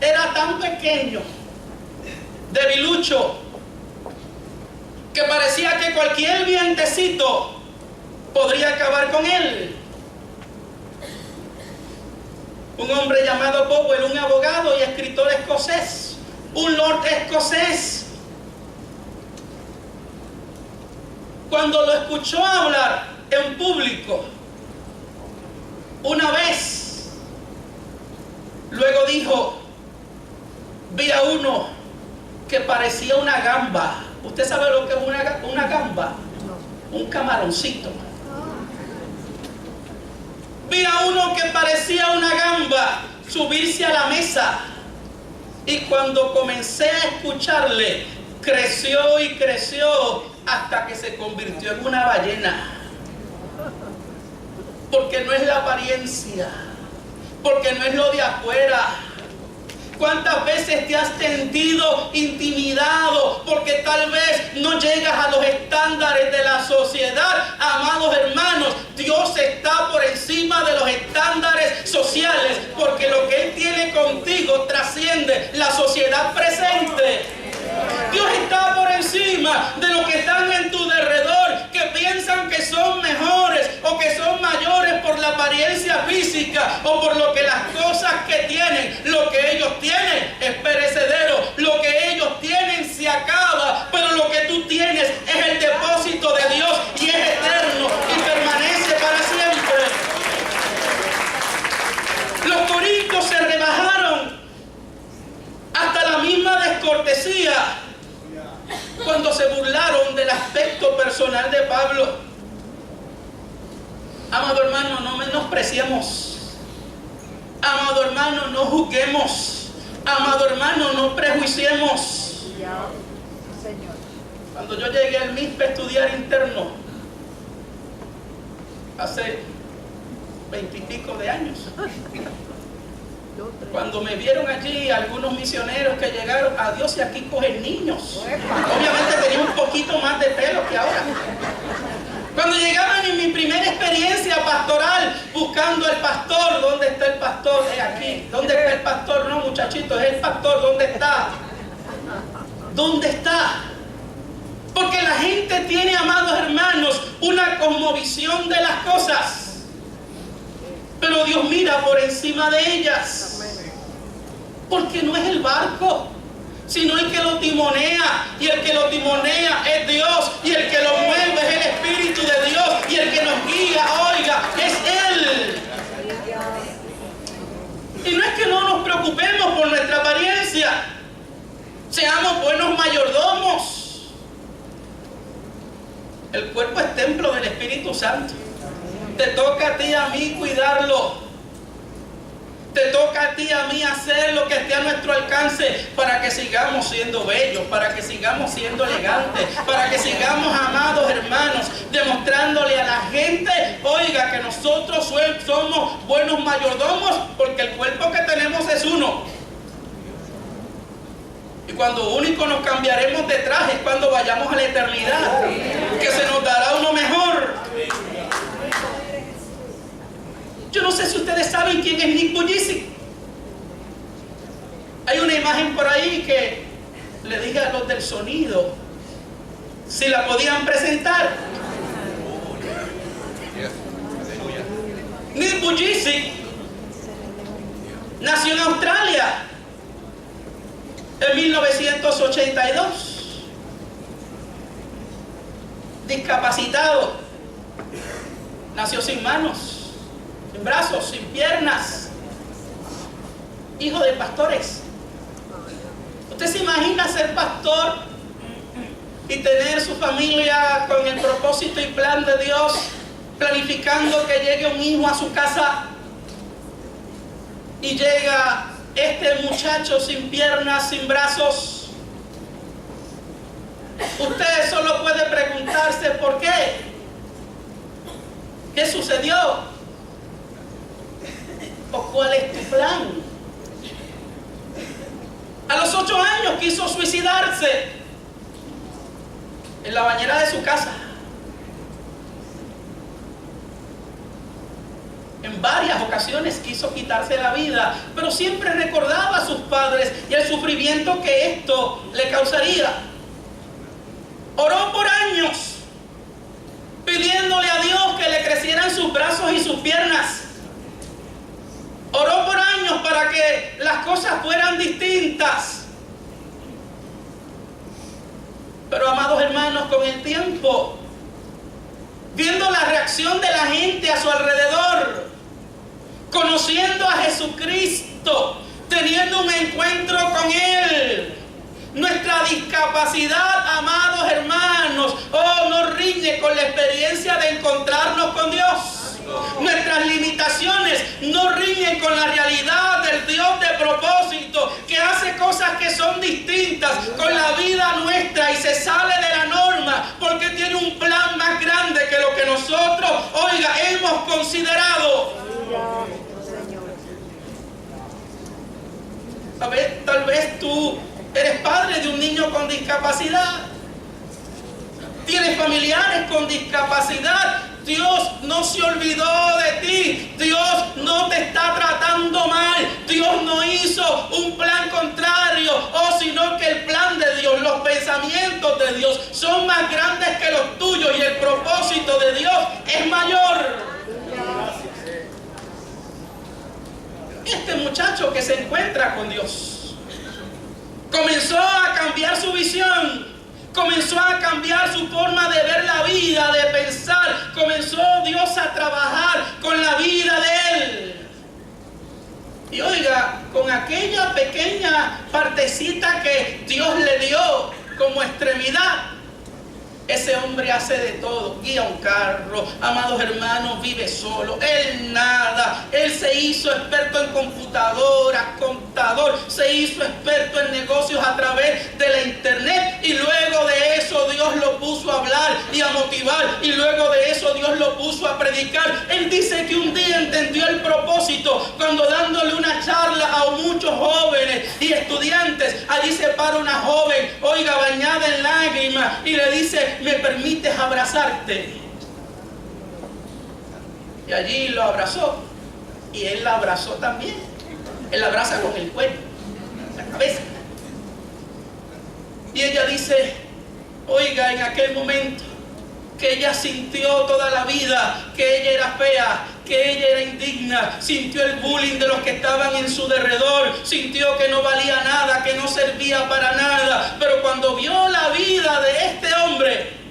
era tan pequeño, debilucho, que parecía que cualquier vientecito podría acabar con él. Un hombre llamado Powell, un abogado y escritor escocés, un lord escocés, cuando lo escuchó hablar en público una vez, luego dijo: vi a uno que parecía una gamba. ¿Usted sabe lo que es una gamba? Un camaroncito. Vi a uno que parecía una gamba subirse a la mesa, y cuando comencé a escucharle, creció y creció hasta que se convirtió en una ballena. Porque no es la apariencia, porque no es lo de afuera. ¿Cuántas veces te has sentido intimidado porque tal vez no llegas a los estándares de la sociedad? Amados hermanos, Dios está por encima de los estándares sociales, porque lo que Él tiene contigo trasciende la sociedad presente. Dios está por encima de lo que están en tu derredor, que piensan que son mejores o que son mayores por la apariencia física o por lo que las cosas que tienen. Lo que ellos tienen es perecedero, lo que ellos tienen se acaba, pero lo que tú tienes es el depósito de Dios y es eterno y permanece para siempre. Los corintios se rebajaron hasta la misma descortesía cuando se burlaron del aspecto personal de Pablo. Amado hermano, no menospreciemos. Amado hermano, no juzguemos. Amado hermano, no prejuiciemos. Cuando yo llegué al MISP a estudiar interno, hace 20 y pico de años, cuando me vieron allí algunos misioneros que llegaron, adiós, y aquí cogen niños. Obviamente tenía un poquito más de pelo que ahora. Cuando llegaban en mi primera experiencia pastoral, buscando el pastor, ¿dónde está el pastor? Es aquí. ¿Dónde está el pastor? No, muchachitos, es el pastor. ¿Dónde está? ¿Dónde está? Porque la gente tiene, amados hermanos, una cosmovisión de las cosas, pero Dios mira por encima de ellas. Porque no es el barco, sino el que lo timonea, y el que lo timonea es Dios, y el que lo mueve es el Espíritu de Dios, y el que nos guía, oiga, es Él. Y no es que no nos preocupemos por nuestra apariencia, seamos buenos mayordomos. El cuerpo es templo del Espíritu Santo. Te toca a ti y a mí cuidarlo. Te toca a ti y a mí hacer lo que esté a nuestro alcance para que sigamos siendo bellos, para que sigamos siendo elegantes, para que sigamos, amados hermanos, demostrándole a la gente, oiga, que nosotros somos buenos mayordomos, porque el cuerpo que tenemos es uno. Y cuando único nos cambiaremos de traje es cuando vayamos a la eternidad, que se nos dará uno mejor. Yo no sé si ustedes saben quién es Nick Vujicic. Hay una imagen por ahí que le dije a los del sonido si la podían presentar. Nick Vujicic nació en Australia en 1982. Discapacitado. Nació sin manos, sin brazos, sin piernas, hijo de pastores. ¿Usted se imagina ser pastor y tener su familia con el propósito y plan de Dios, planificando que llegue un hijo a su casa, y llega este muchacho sin piernas, sin brazos? Usted solo puede preguntarse por qué. ¿Qué sucedió? ¿O cuál es tu plan? A los 8 años quiso suicidarse en la bañera de su casa. En varias varias ocasiones quiso quitarse la vida, pero siempre recordaba a sus padres y el sufrimiento que esto le causaría. Oró por años, pidiéndole a Dios que le crecieran sus brazos y sus piernas. Oró por años para que las cosas fueran distintas. Pero, amados hermanos, con el tiempo, viendo la reacción de la gente a su alrededor, conociendo a Jesucristo, teniendo un encuentro con Él, nuestra discapacidad, amados hermanos, no riñe con la experiencia de encontrarnos con Dios. Nuestras limitaciones no riñen con la realidad del Dios de propósito, que hace cosas que son distintas con la vida nuestra y se sale de la norma porque tiene un plan más grande que lo que nosotros, hemos considerado. Tal vez tú eres padre de un niño con discapacidad, tienes familiares con discapacidad. Dios no se olvidó de ti. Dios no te está tratando mal. Dios no hizo un plan contrario, sino que el plan de Dios, los pensamientos de Dios son más grandes que los tuyos y el propósito de Dios es mayor. Este muchacho que se encuentra con Dios comenzó a cambiar su visión. Comenzó a cambiar su forma de ver la vida, de pensar. Comenzó Dios a trabajar con la vida de él. Y con aquella pequeña partecita que Dios le dio como extremidad, ese hombre hace de todo. Guía un carro, amados hermanos, vive solo. Él nada. Él se hizo experto en computadoras, contador. Se hizo experto en negocios a través de la internet. Y luego de eso Dios lo puso a hablar y a motivar. Y luego de eso Dios lo puso a predicar. Él dice que un día entendió el propósito cuando, dándole una charla a muchos jóvenes y estudiantes, allí se para una joven, bañada en lágrimas, y le dice: ¿me permites abrazarte? Y allí lo abrazó. Y él la abrazó también. Él la abraza con el cuello, la cabeza. Y ella dice, en aquel momento que ella sintió toda la vida que ella era fea, que ella era indigna, sintió el bullying de los que estaban en su derredor, sintió que no valía nada, que no servía para nada. Pero cuando vio la vida de este hombre,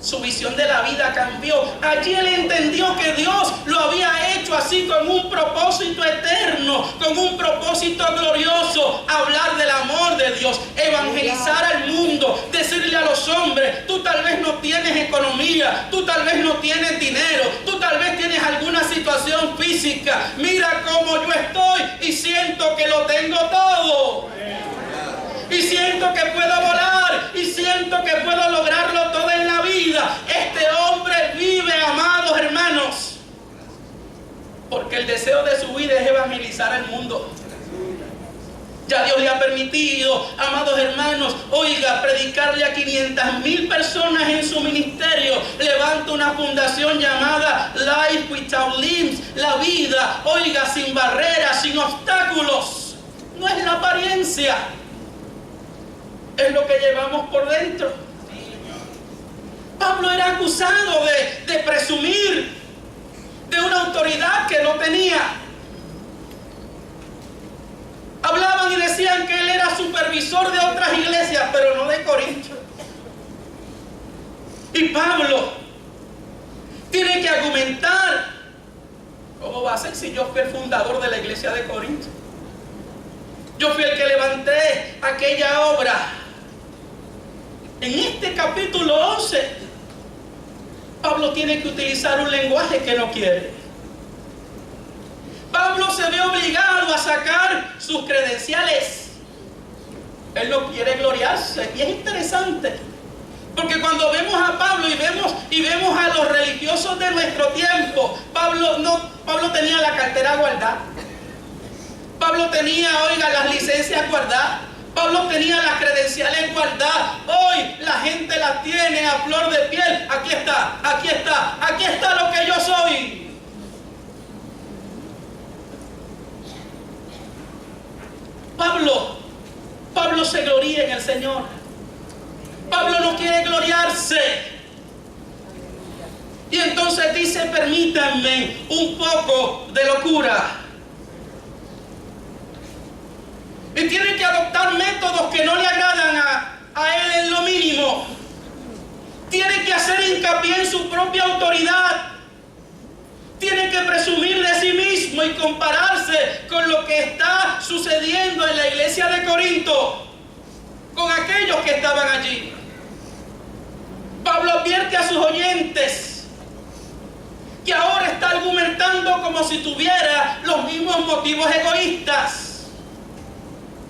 su visión de la vida cambió. Allí él entendió que Dios lo había hecho así, con un propósito eterno, con un propósito glorioso: hablar del amor de Dios, evangelizar al mundo, decirle a los hombres: tú tal vez no tienes economía, tú tal vez no tienes dinero, tú tal vez tienes alguna situación física, mira cómo yo estoy y siento que lo tengo todo. Y siento que puedo volar, y siento que puedo lograrlo todo en la vida. Este hombre vive, amados hermanos, porque el deseo de su vida es evangelizar al mundo. Ya Dios le ha permitido, amados hermanos, predicarle a 500,000 personas en su ministerio. Levanta una fundación llamada Life Without Limits, la vida, sin barreras, sin obstáculos. No es la apariencia, es lo que llevamos por dentro. Pablo era acusado de presumir de una autoridad que no tenía. Hablaban y decían que él era supervisor de otras iglesias, pero no de Corinto. Y Pablo tiene que argumentar: ¿cómo va a ser si yo fui el fundador de la iglesia de Corinto? Yo fui el que levanté aquella obra. En este capítulo 11, Pablo tiene que utilizar un lenguaje que no quiere. Pablo se ve obligado a sacar sus credenciales. Él no quiere gloriarse. Y es interesante, porque cuando vemos a Pablo y vemos a los religiosos de nuestro tiempo, Pablo tenía la cartera guardada. Pablo tenía, las licencias guardadas. Pablo tenía las credenciales guardadas. Hoy la gente las tiene a flor de piel. Aquí está lo que yo soy. Señor. Pablo no quiere gloriarse. Y entonces dice, permítanme un poco de locura. Y tiene que adoptar métodos que no le agradan a él en lo mínimo. Tiene que hacer hincapié en su propia autoridad. Tiene que presumir de sí mismo y compararse con lo que está sucediendo en la iglesia de Corinto, con aquellos que estaban allí. Pablo advierte a sus oyentes que ahora está argumentando como si tuviera los mismos motivos egoístas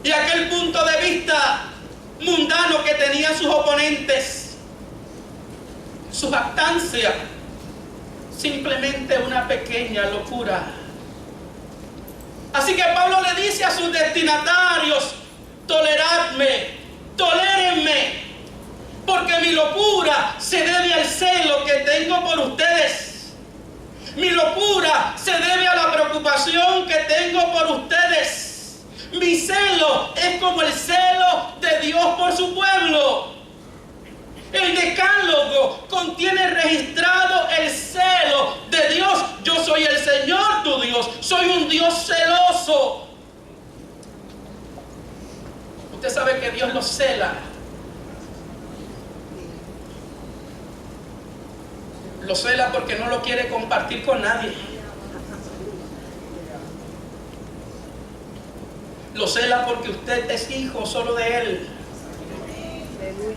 y aquel punto de vista mundano que tenían sus oponentes. Su jactancia, simplemente una pequeña locura. Así que Pablo le dice a sus destinatarios, toleradme, tolérenme, porque mi locura se debe al celo que tengo por ustedes. Mi locura se debe a la preocupación que tengo por ustedes. Mi celo es como el celo de Dios por su pueblo. El decálogo contiene registrado el celo de Dios. Yo soy el Señor tu Dios. Soy un Dios celoso. Usted sabe que Dios lo cela. Lo cela porque no lo quiere compartir con nadie. Lo cela porque usted es hijo solo de Él.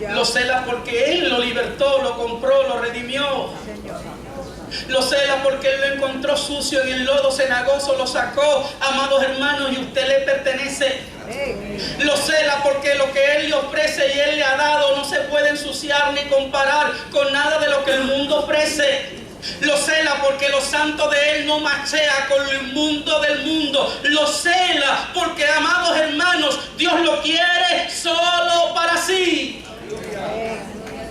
Lo cela porque Él lo libertó, lo compró, lo redimió. Lo cela porque Él lo encontró sucio en el lodo cenagoso, lo sacó, amados hermanos, y usted le pertenece. Lo cela porque lo que Él le ofrece y Él le ha dado no se puede ensuciar ni comparar con nada de lo que el mundo ofrece. Lo cela porque lo santo de Él no machea con lo inmundo del mundo. Lo cela porque, amados hermanos, Dios lo quiere solo para sí.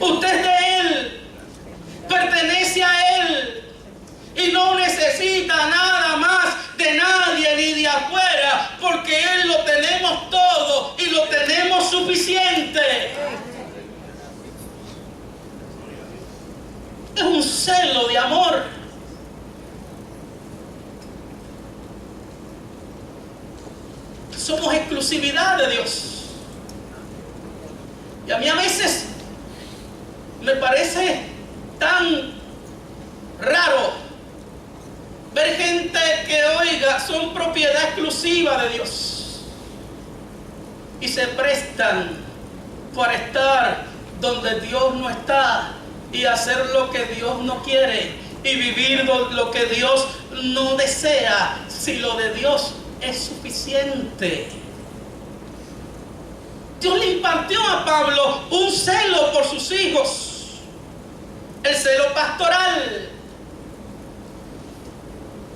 Usted es de Él, pertenece a Él y no necesita nada más de nadie ni de afuera, porque Él lo tenemos todo y lo tenemos suficiente. Es un celo de amor. Somos exclusividad de Dios. Y a mí a veces me parece tan raro ver gente que, oiga, son propiedad exclusiva de Dios y se prestan para estar donde Dios no está y hacer lo que Dios no quiere y vivir lo que Dios no desea, si lo de Dios es suficiente. Dios le impartió a Pablo un celo por sus hijos, el celo pastoral.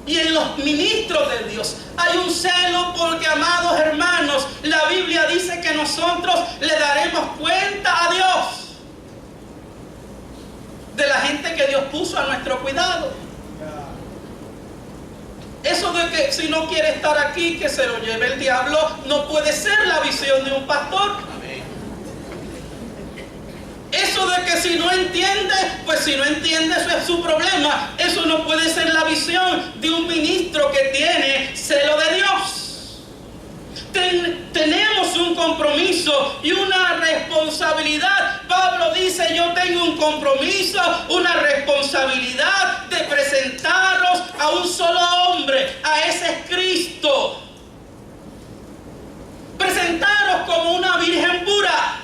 Y en los ministros de Dios hay un celo porque, amados hermanos, la Biblia dice que nosotros le daremos cuenta a Dios de la gente que Dios puso a nuestro cuidado. Eso de que si no quiere estar aquí, que se lo lleve el diablo, no puede ser la visión de un pastor. Eso de que si no entiende, pues si no entiende, eso es su problema. Eso no puede ser la visión de un ministro que tiene celo de Dios. Tenemos un compromiso y una responsabilidad. Pablo dice, yo tengo un compromiso, una responsabilidad de presentaros a un solo hombre, a ese es Cristo. Presentaros como una virgen pura.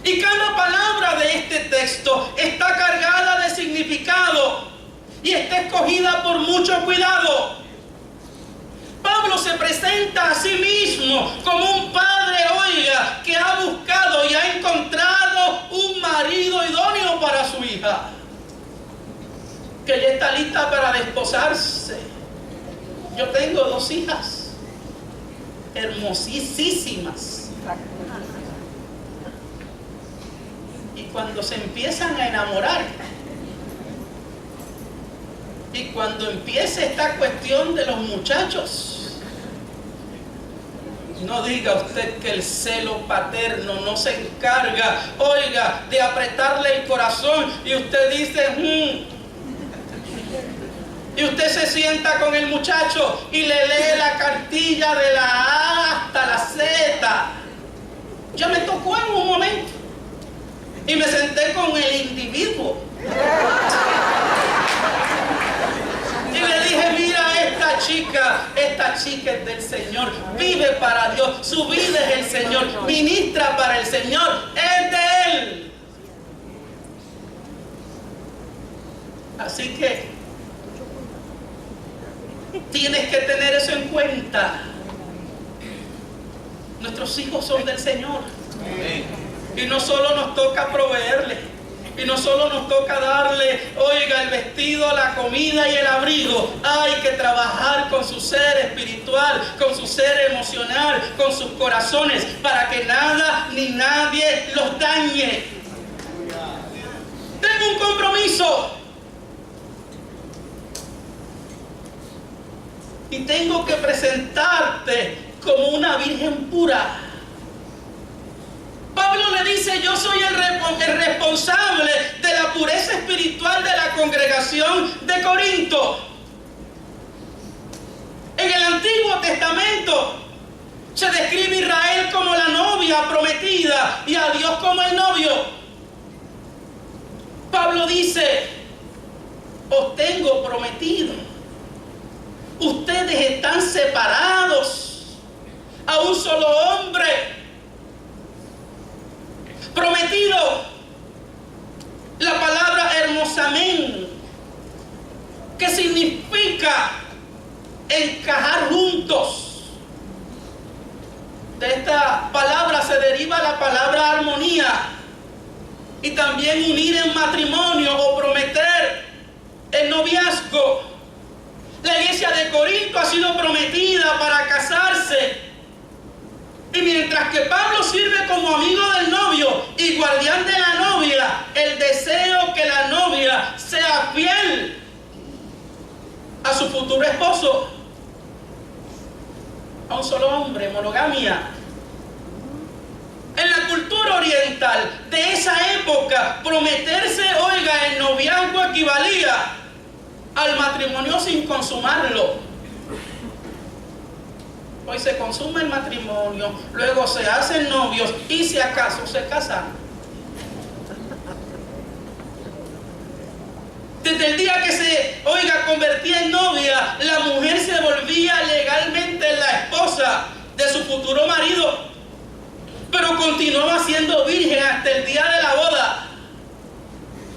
Y cada palabra de este texto está cargada de significado y está escogida por mucho cuidado. Pablo se presenta a sí mismo como un padre, oiga, que ha buscado y ha encontrado un marido idóneo para su hija, que ya está lista para desposarse. Yo tengo 2 hijas hermosísimas. Y cuando se empiezan a enamorar, y cuando empieza esta cuestión de los muchachos, No diga usted que el celo paterno no se encarga, oiga, de apretarle el corazón y usted dice, y usted se sienta con el muchacho y le lee la cartilla de la A hasta la Z. Ya me tocó en un momento y me senté con el individuo y le dije, mira, esta chica es del Señor, vive para Dios, su vida es el Señor, ministra para el Señor, es de Él. Así que tienes que tener eso en cuenta. Nuestros hijos son del Señor. Y no solo nos toca proveerles, y no solo nos toca darle, oiga, el vestido, la comida y el abrigo. Hay que trabajar con su ser espiritual, con su ser emocional, con sus corazones, para que nada ni nadie los dañe. Tengo un compromiso. Y tengo que presentarte como una virgen pura. Pablo le dice, yo soy el responsable de la pureza espiritual de la congregación de Corinto. En el Antiguo Testamento se describe a Israel como la novia prometida y a Dios como el novio. Pablo dice, os tengo prometido. Ustedes están separados a un solo hombre. Prometido, la palabra hermosamen, que significa encajar juntos. De esta palabra se deriva la palabra armonía y también unir en matrimonio o prometer el noviazgo. La iglesia de Corinto ha sido prometida para casarse. Y mientras que Pablo sirve como amigo del novio y guardián de la novia, el deseo que la novia sea fiel a su futuro esposo, a un solo hombre, monogamia. En la cultura oriental de esa época, prometerse, oiga, el noviazgo equivalía al matrimonio sin consumarlo. Hoy se consume el matrimonio, luego se hacen novios y si acaso se casan. Desde el día que se, oiga, convertía en novia, la mujer se volvía legalmente la esposa de su futuro marido, pero continuaba siendo virgen hasta el día de la boda.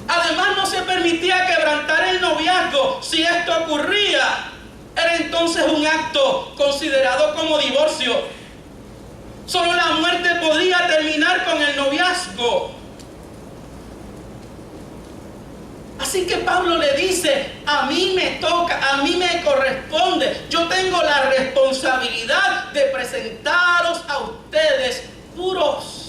Además, no se permitía quebrantar el noviazgo. Si esto ocurría, era entonces un acto considerado como divorcio. Solo la muerte podría terminar con el noviazgo. Así que Pablo le dice, a mí me toca, a mí me corresponde, yo tengo la responsabilidad de presentaros a ustedes puros.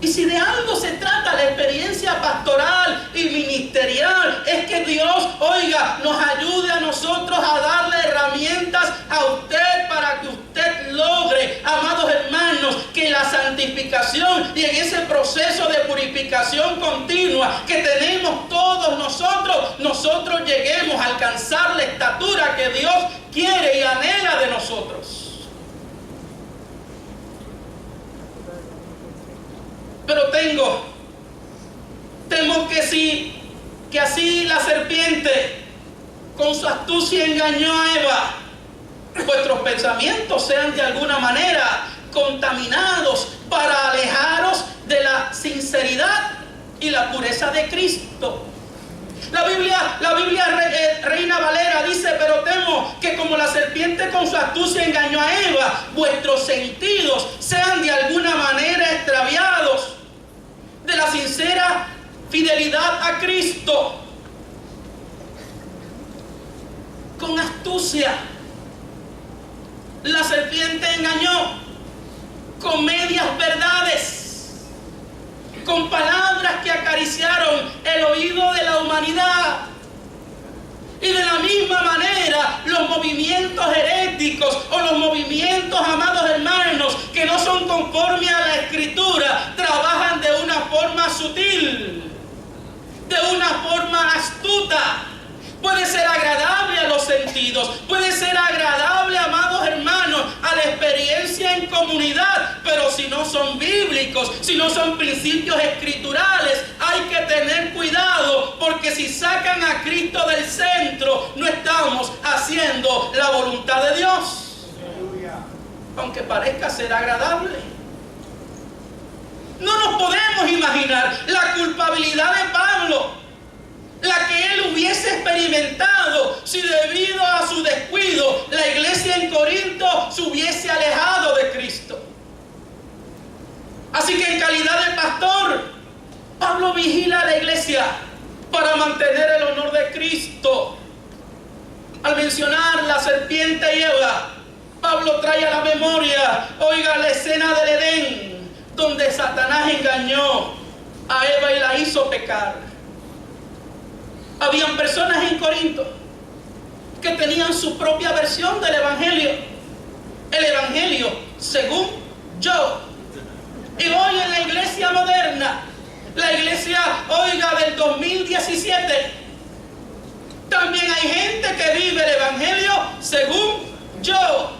Y si de algo se trata la experiencia pastoral y ministerial, es que Dios, oiga, nos ayude a nosotros a darle herramientas a usted para que usted logre, amados hermanos, que la santificación y en ese proceso de purificación continua que tenemos todos nosotros lleguemos a alcanzar la estatura que Dios quiere y anhela de nosotros. Pero temo que así la serpiente con su astucia engañó a Eva, vuestros pensamientos sean de alguna manera contaminados para alejaros de la sinceridad y la pureza de Cristo. La Biblia Reina Valera dice, pero temo que como la serpiente con su astucia engañó a Eva, vuestros sentidos sean de alguna manera extraviados de la sincera fidelidad a Cristo. Con astucia, la serpiente engañó con medias verdades, con palabras que acariciaron el oído de la humanidad. Y de la misma manera, los movimientos heréticos o los movimientos, amados hermanos, que no son conformes a la Escritura, trabajan de una forma sutil, de una forma astuta. Puede ser agradable a los sentidos, puede ser agradable, amados hermanos, a la experiencia en comunidad, pero si no son bíblicos, si no son principios escriturales, hay que tener cuidado, porque si sacan a Cristo del centro, no estamos haciendo la voluntad de Dios. Aunque parezca ser agradable. No nos podemos imaginar la culpabilidad de Pablo, la que él hubiese experimentado si debido a su descuido la iglesia en Corinto se hubiese alejado de Cristo. Así que en calidad de pastor, Pablo vigila a la iglesia para mantener el honor de Cristo. Al mencionar la serpiente y Eva, Pablo trae a la memoria, oiga, la escena del Edén, donde Satanás engañó a Eva y la hizo pecar. Habían personas en Corinto que tenían su propia versión del Evangelio. El Evangelio según yo. Y hoy en la iglesia moderna, la iglesia, oiga, del 2017, también hay gente que vive el Evangelio según yo.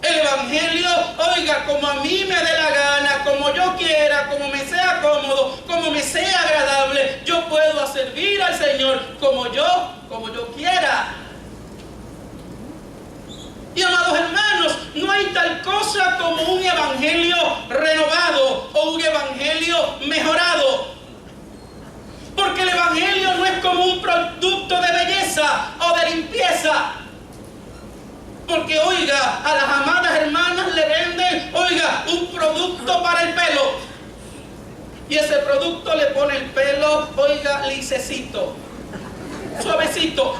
El Evangelio, oiga, como a mí me dé la gana, como yo quiera, como me sea cómodo, como me sea agradable, yo puedo servir al Señor como yo quiera. Y amados hermanos, no hay tal cosa como un evangelio renovado o un evangelio mejorado. Porque el evangelio no es como un producto de belleza o de limpieza. Porque, oiga, a las amadas hermanas le venden, oiga, un producto para el pelo. Y ese producto le pone el pelo, oiga, lisecito, suavecito.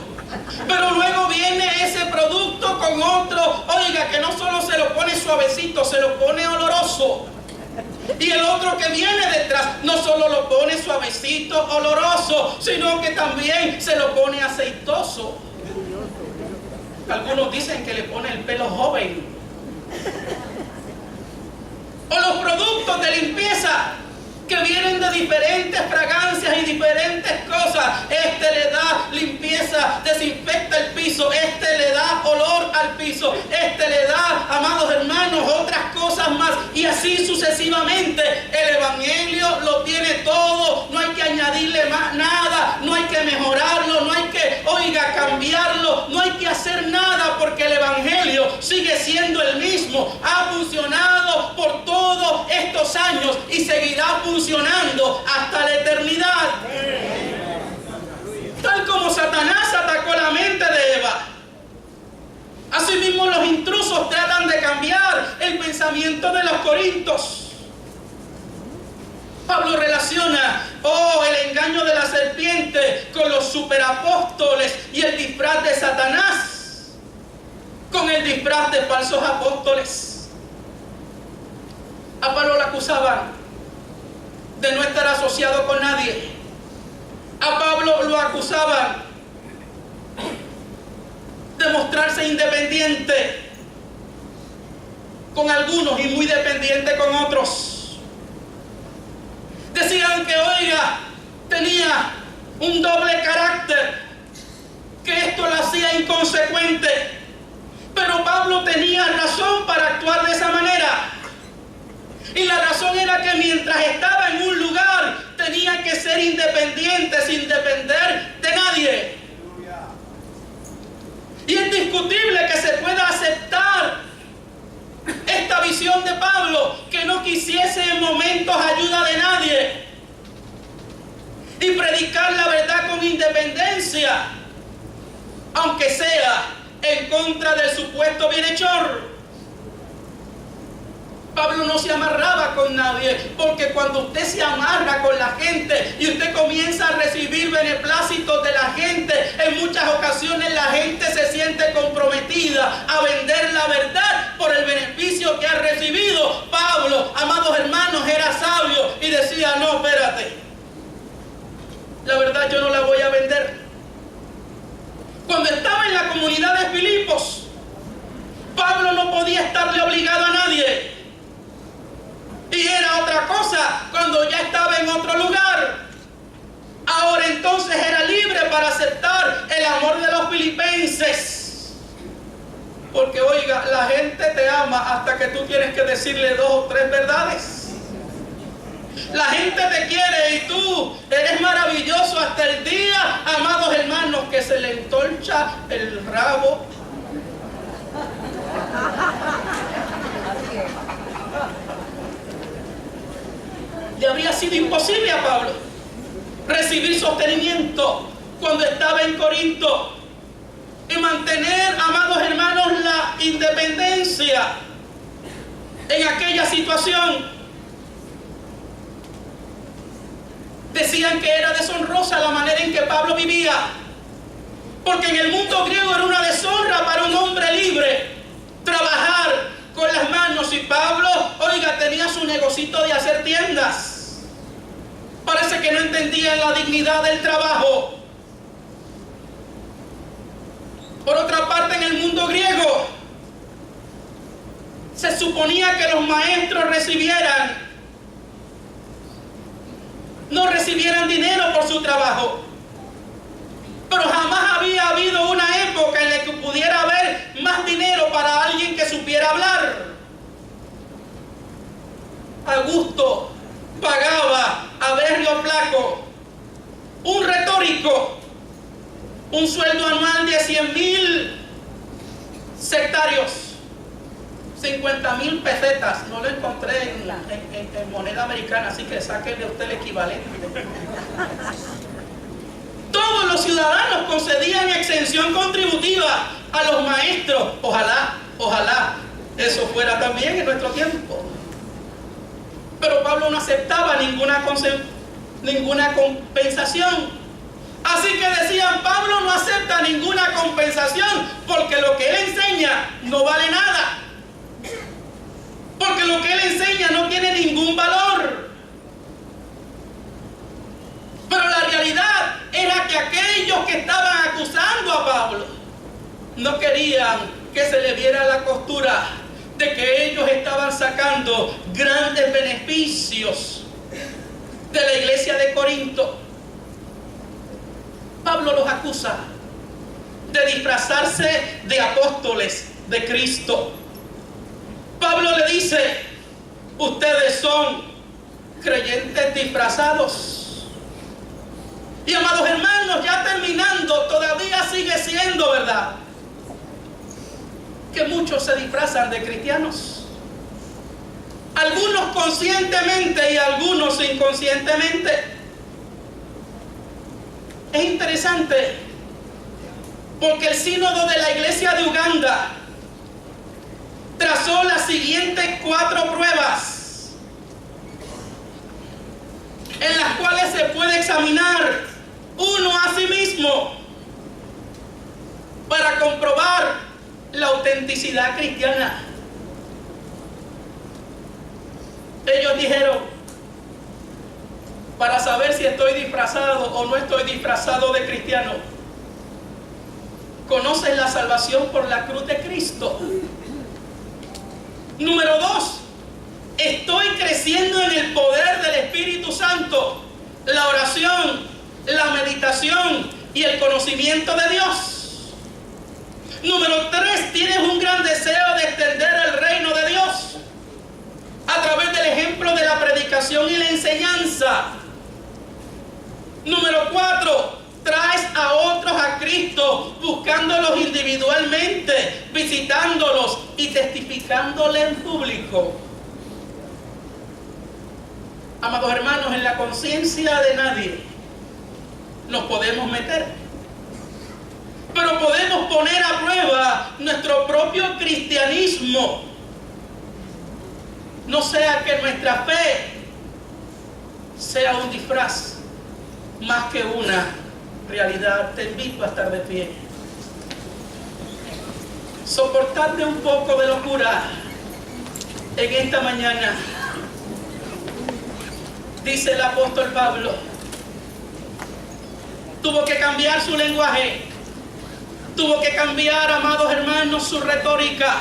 Pero luego viene ese producto con otro, oiga, que no solo se lo pone suavecito, se lo pone oloroso. Y el otro que viene detrás no solo lo pone suavecito, oloroso, sino que también se lo pone aceitoso. Algunos dicen que le pone el pelo joven. O los productos de limpieza que vienen de diferentes fragancias y diferentes cosas. Este le da limpieza, desinfecta el piso. Este le da olor al piso. Este le da, amados hermanos, otras cosas más. Y así sucesivamente. El evangelio lo tiene todo. No hay que añadirle más nada. No hay que mejorarlo. No hay que, oiga, cambiarlo. No hay que hacer nada porque el evangelio sigue siendo el mismo. Ha funcionado por todos estos años y seguirá funcionando hasta la eternidad. Tal como Satanás atacó la mente de Eva, asimismo los intrusos tratan de cambiar el pensamiento de los corintios. Pablo relaciona, el engaño de la serpiente con los superapóstoles y el disfraz de Satanás con el disfraz de falsos apóstoles. A Pablo lo acusaban de no estar asociado con nadie. A Pablo lo acusaban de mostrarse independiente con algunos y muy dependiente con otros. Decían que, oiga, tenía un doble carácter, que esto lo hacía inconsecuente. Pero Pablo tenía razón para actuar de esa manera. Y la razón era que mientras estaba en un lugar, tenía que ser independiente, sin depender de nadie. Y es discutible que se pueda aceptar esta visión de Pablo, que no quisiese en momentos ayuda de nadie. Y predicar la verdad con independencia, aunque sea en contra del supuesto bienhechor. Pablo no se amarraba con nadie, porque cuando usted se amarra con la gente y usted comienza a recibir beneplácitos de la gente, en muchas ocasiones la gente se siente comprometida a vender la verdad por el beneficio que ha recibido. Pablo, amados hermanos, era sabio y decía: no, espérate, la verdad yo no la voy a vender. Cuando estaba en la comunidad de Filipos, Pablo no podía estarle obligado a nadie. Y era otra cosa cuando ya estaba en otro lugar. Ahora entonces era libre para aceptar el amor de los filipenses. Porque oiga, la gente te ama hasta que tú tienes que decirle 2 o 3 verdades. La gente te quiere y tú eres maravilloso hasta el día, amados hermanos, que se le entorcha el rabo. Le habría sido imposible a Pablo recibir sostenimiento cuando estaba en Corinto y mantener, amados hermanos, la independencia en aquella situación. Decían que era deshonrosa la manera en que Pablo vivía, porque en el mundo griego era una deshonra para un hombre libre trabajar con las manos. Y Pablo, oiga, tenía su negocito de hacer tiendas. Parece que no entendía la dignidad del trabajo. Por otra parte, en el mundo griego se suponía que los maestros no recibieran dinero por su trabajo. Pero jamás había habido una época en la que pudiera haber más dinero para alguien que supiera hablar. Augusto pagaba a Berrio Flaco, un retórico, un sueldo anual de 100,000 sectarios, 50,000 pesetas. No lo encontré en moneda americana, así que sáquenle usted el equivalente. Todos los ciudadanos concedían exención contributiva a los maestros. Ojalá eso fuera también en nuestro tiempo. Pero Pablo no aceptaba ninguna compensación. Así que decían, Pablo no acepta ninguna compensación porque lo que él enseña no vale nada. Porque lo que él enseña no tiene ningún valor. Pero la realidad era que aquellos que estaban acusando a Pablo no querían que se le viera la costura de que ellos estaban sacando grandes beneficios de la iglesia de Corinto. Pablo los acusa de disfrazarse de apóstoles de Cristo. Pablo le dice, ustedes son creyentes disfrazados. Y amados hermanos, ya terminando, todavía sigue siendo verdad que muchos se disfrazan de cristianos. Algunos conscientemente y algunos inconscientemente. Es interesante porque el sínodo de la iglesia de Uganda trazó las siguientes 4 pruebas en las cuales se puede examinar uno a sí mismo para comprobar la autenticidad cristiana. Ellos dijeron, para saber si estoy disfrazado o no estoy disfrazado de cristiano, ¿conoces la salvación por la cruz de Cristo? Número 2, estoy creciendo en el poder del Espíritu Santo, la oración, la meditación y el conocimiento de Dios. Número 3, tienes un gran deseo de extender el reino de Dios a través del ejemplo de la predicación y la enseñanza. Número 4, traes a otros a Cristo, buscándolos individualmente, visitándolos y testificándole en público. Amados hermanos, en la conciencia de nadie nos podemos meter, pero podemos poner a prueba nuestro propio cristianismo. No sea que nuestra fe sea un disfraz más que una realidad. Te invito a estar de pie. Soportadme un poco de locura en esta mañana. Dice el apóstol Pablo, tuvo que cambiar su lenguaje Tuvo que cambiar, amados hermanos, su retórica.